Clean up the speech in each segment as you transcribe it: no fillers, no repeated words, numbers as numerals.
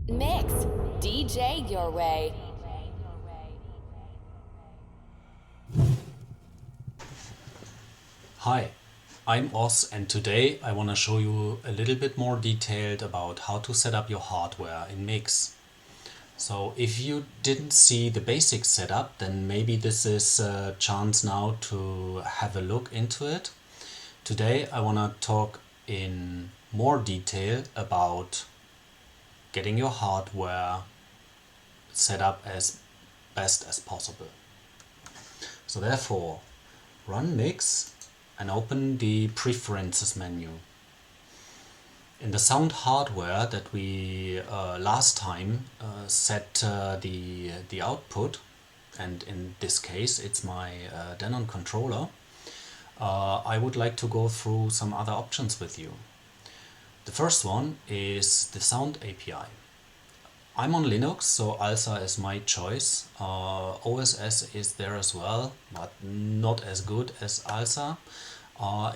Mixxx, DJ your way. Hi, I'm Oz, and today I want to show you a little bit more detailed about how to set up your hardware in Mixxx. So if you didn't see the basic setup, then maybe this is a chance now to have a look into it. Today I want to talk in more detail about getting your hardware set up as best as possible. So therefore, run Mixxx and open the Preferences menu. In the sound hardware that we last time set the output, and in this case it's my Denon controller, I would like to go through some other options with you. The first one is the sound API. I'm on Linux, so ALSA is my choice. OSS is there as well, but not as good as ALSA.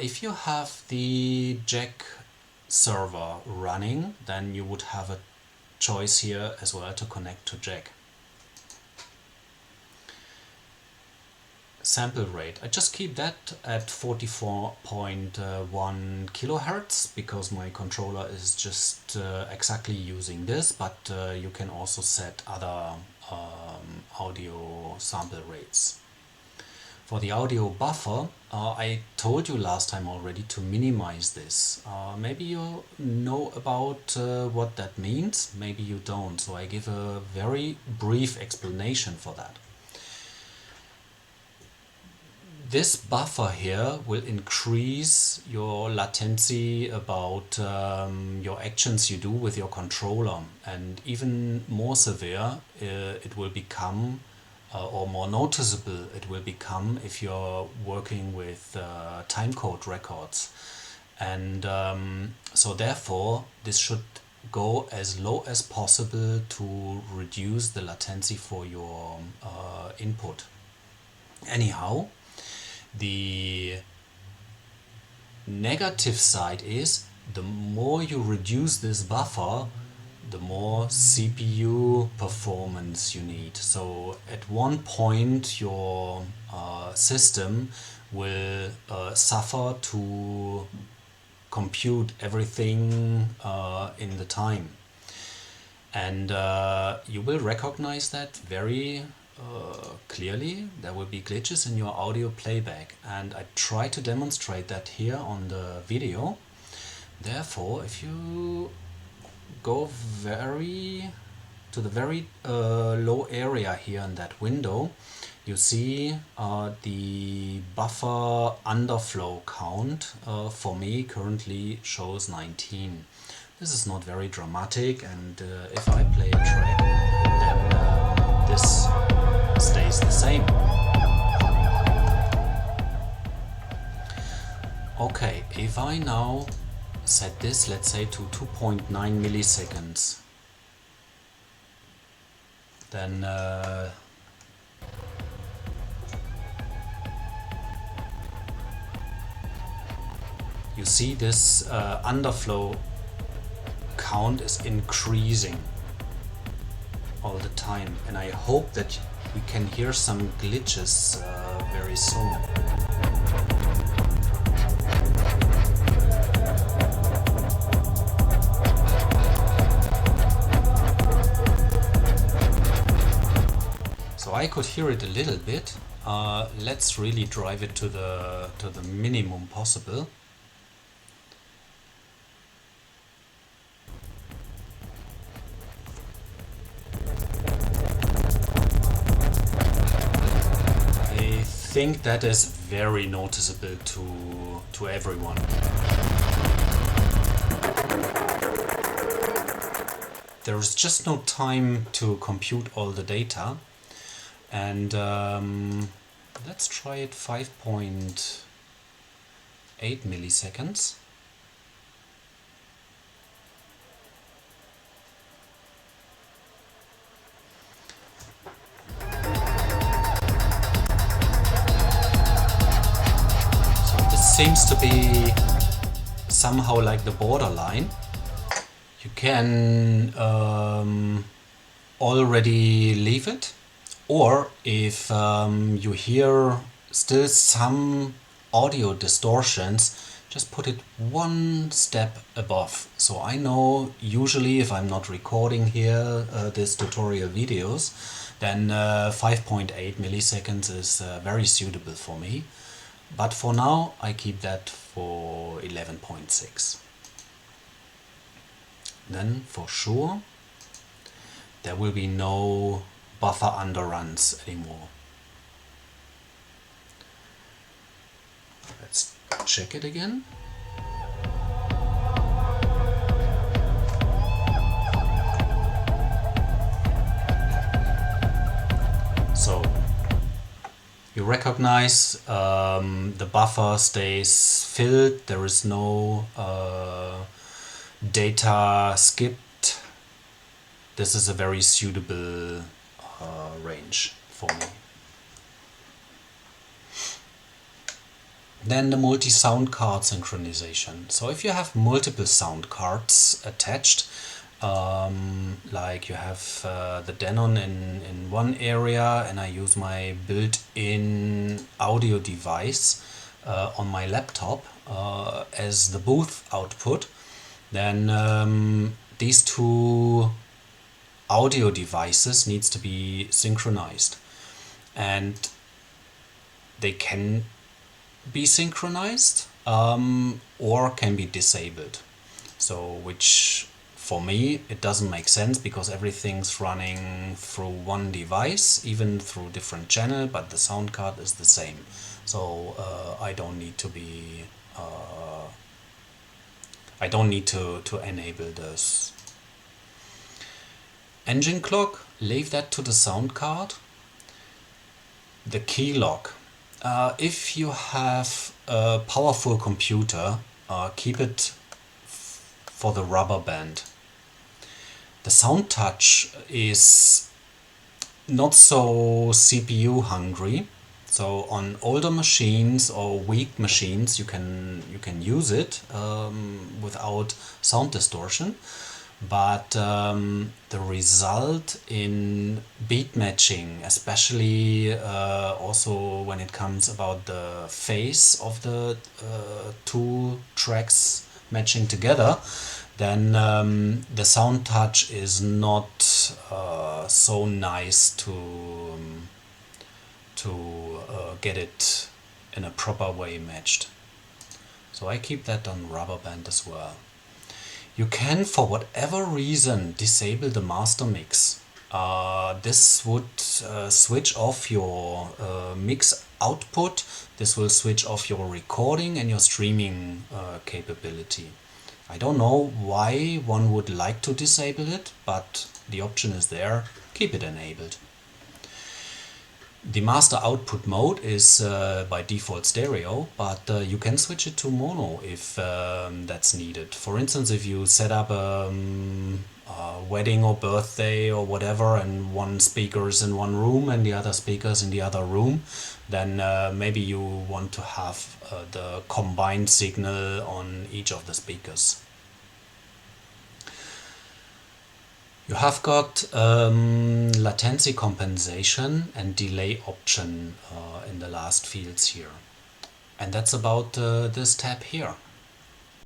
If you have the Jack server running, then you would have a choice here as well to connect to Jack. Sample rate, I just keep that at 44.1 kilohertz because my controller is just exactly using this, but you can also set other audio sample rates. For the audio buffer, I told you last time already to minimize this. Maybe you know about what that means, maybe you don't, so I give a very brief explanation for that. This buffer here will increase your latency latency about your actions you do with your controller, and even more severe it will become, or more noticeable it will become if you're working with timecode records. And so therefore this should go as low as possible to reduce the latency for your input. Anyhow, the negative side is the more you reduce this buffer, the more CPU performance you need. So at one point your system will suffer to compute everything in the time. And you will recognize that very clearly. There will be glitches in your audio playback, and I try to demonstrate that here on the video. Therefore, if you go to the very low area here in that window, you see the buffer underflow count for me currently shows 19. This is not very dramatic, and if I play a track, then this stays the same. Okay, if I now set this, let's say, to 2.9 milliseconds, then you see this underflow count is increasing all the time, and I hope that we can hear some glitches very soon. So I could hear it a little bit. Let's really drive it to the minimum possible. I think that is very noticeable to everyone. There is just no time to compute all the data, and let's try it 5.8 milliseconds. Seems to be somehow like the borderline, You can already leave it, or if you hear still some audio distortions, just put it one step above. So I know usually if I'm not recording here this tutorial videos, then 5.8 milliseconds is very suitable for me. But for now I keep that for 11.6. Then for sure there will be no buffer underruns anymore. Let's check it again. So you recognize the buffer stays filled, there is no data skipped. This is a very suitable range for me. Then the multi-sound card synchronization. So if you have multiple sound cards attached, like you have the Denon in one area and I use my built-in audio device on my laptop as the booth output, then these two audio devices needs to be synchronized, and they can be synchronized or can be disabled. So which for me it doesn't make sense, because everything's running through one device, even through different channel, but the sound card is the same. So I don't need to be I don't need to enable this. Engine clock, leave that to the sound card. The Keylock. If you have a powerful computer, keep it for the rubber band. The sound touch is not so CPU hungry, so on older machines or weak machines you can use it without sound distortion. But the result in beat matching, especially also when it comes about the phase of the two tracks matching together, then the sound touch is not so nice to get it in a proper way matched. So I keep that on rubber band as well. You can, for whatever reason, disable the master mix. This would switch off your mix output. This will switch off your recording and your streaming capability. I don't know why one would like to disable it, but the option is there. Keep it enabled. The master output mode is by default stereo, but you can switch it to mono if that's needed. For instance, if you set up a wedding or birthday or whatever, and one speaker is in one room and the other speaker is in the other room, then maybe you want to have the combined signal on each of the speakers. You have got latency compensation and delay option in the last fields here. And that's about this tab here.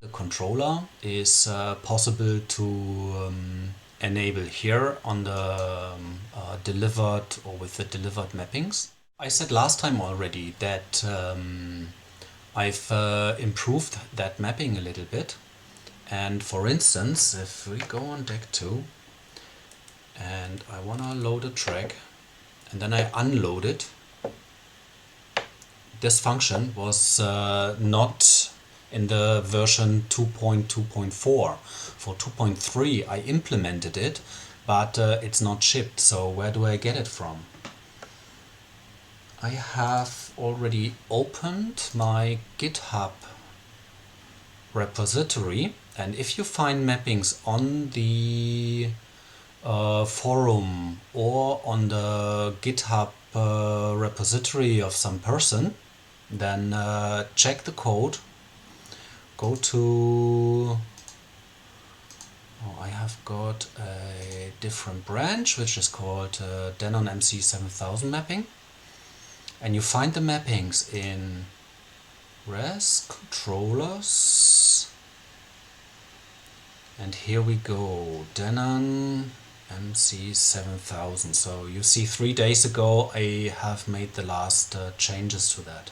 The controller is possible to enable here on the delivered or with the delivered mappings. I said last time already that I've improved that mapping a little bit. And for instance, if we go on deck 2, and I want to load a track and then I unload it, this function was not in the version 2.2.4. For 2.3 I implemented it, but it's not shipped. So where do I get it from? I have already opened my GitHub repository, and if you find mappings on the forum or on the GitHub repository of some person, then check the code, go to, oh, I different branch which is called Denon MC7000 mapping, and you find the mappings in res, controllers, and here we go, Denon MC7000. So you see 3 days ago I have made the last changes to that.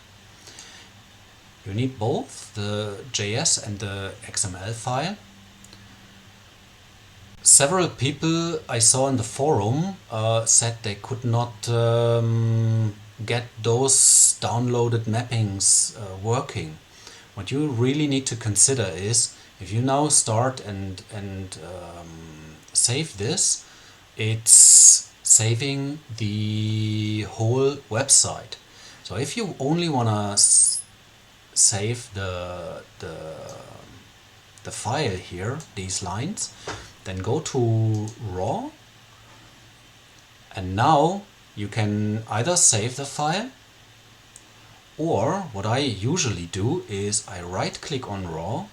You need both the JS and the XML file. Several people I saw in the forum said they could not get those downloaded mappings working. What you really need to consider is, if you now start and save this, it's saving the whole website. So if you only wanna save the file here, these lines, then go to raw, and now you can either save the file, or what I usually do is I right click on raw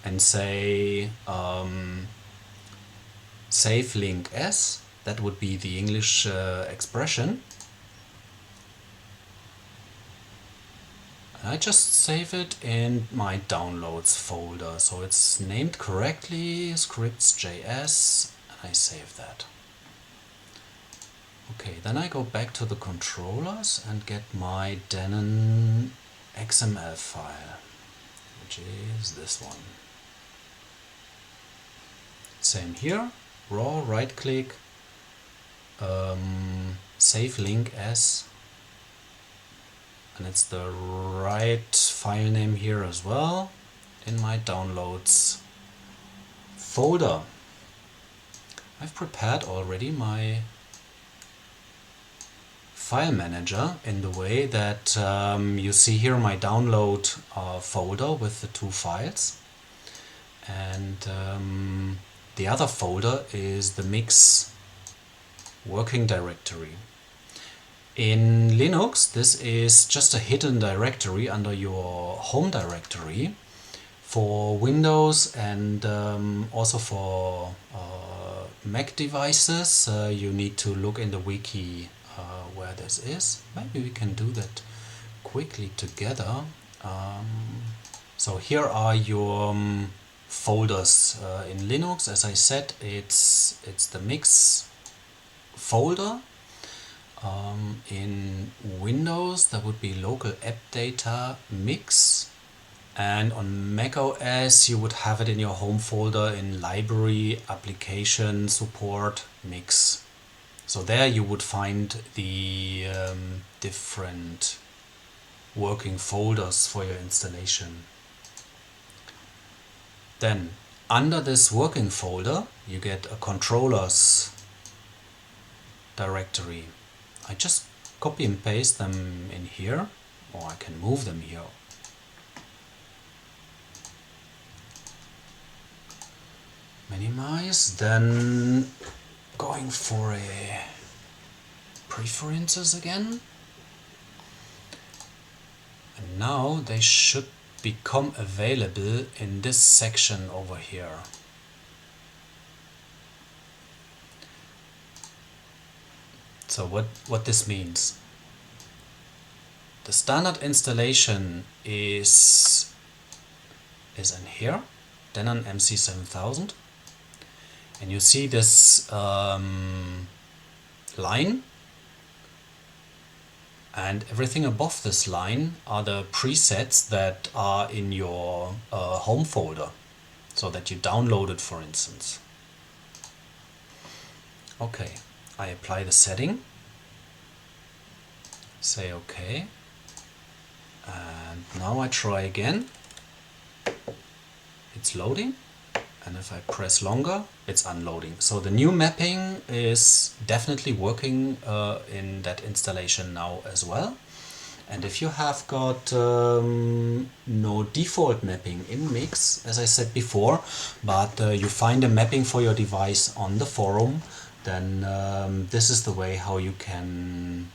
and say save link as, that would be the English expression. I just save it in my downloads folder, so it's named correctly, scripts.js, and I save that. Okay, then I go back to the controllers and get my Denon XML file, which is this one. Same here, raw, right click, save link as, and it's the right file name here as well, in my downloads folder. I've prepared already my file manager in the way that you see here my download folder with the 2 files, and the other folder is the Mixxx working directory. In Linux, this is just a hidden directory under your home directory. For Windows and also for Mac devices, you need to look in the wiki where this is. Maybe we can do that quickly together. So here are your folders in Linux. As I said, it's the Mixxx folder. In Windows, that would be local app data Mixxx, and on Mac OS you would have it in your home folder in library, application, support, Mixxx. So there you would find the different working folders for your installation. Then under this working folder you get a controllers directory. I just copy and paste them in here, or I can move them here. Minimize, then going for a preferences again. And now they should become available in this section over here. So what this means, the standard installation is in here, Denon MC7000, and you see this line, and everything above this line are the presets that are in your home folder, so that you downloaded, for instance. Okay. I apply the setting, say OK, and now I try again. It's loading, and if I press longer, it's unloading. So the new mapping is definitely working in that installation now as well. And if you have got no default mapping in Mixxx, as I said before, but you find a mapping for your device on the forum, then this is the way how you can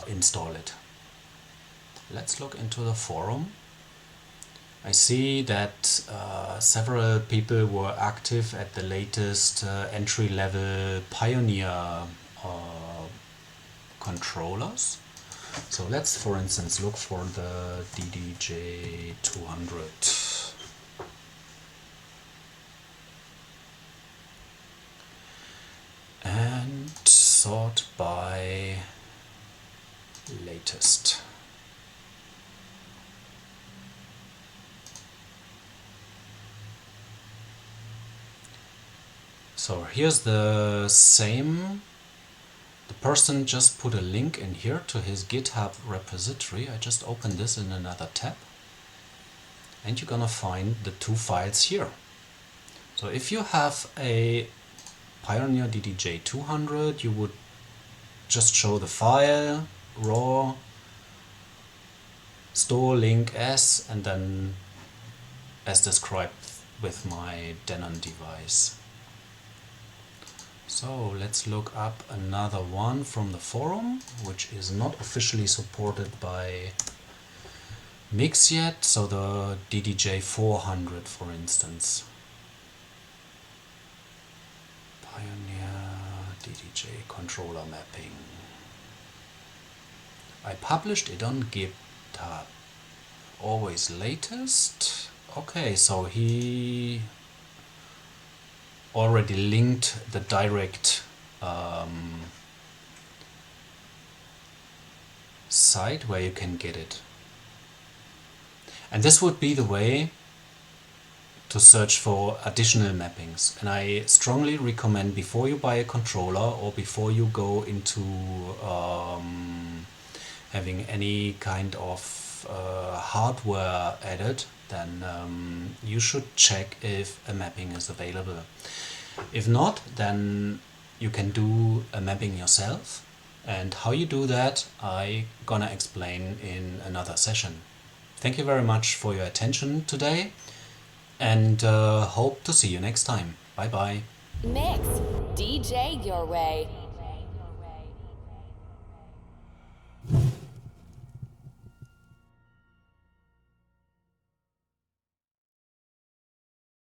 install it. Let's look into the forum. I see that several people were active at the latest entry-level Pioneer controllers. So let's, for instance, look for the DDJ-200. And sort by latest. So here's the same. The person just put a link in here to his GitHub repository. I just opened this in another tab. And you're gonna find the two files here. So if you have a Pioneer DDJ-200, you would just show the file, raw, store link as, and then as described with my Denon device. So let's look up another one from the forum, which is not officially supported by Mixxx yet, so the DDJ-400 for instance. Pioneer DDJ controller mapping. I published it on GitHub. Always latest. Okay, so he already linked the direct site where you can get it. And this would be the way to search for additional mappings. And I strongly recommend, before you buy a controller or before you go into having any kind of hardware added, then you should check if a mapping is available. If not, then you can do a mapping yourself, and how you do that I'm gonna explain in another session. Thank you very much for your attention today, and hope to see you next time. Bye bye. Mixxx, DJ your way.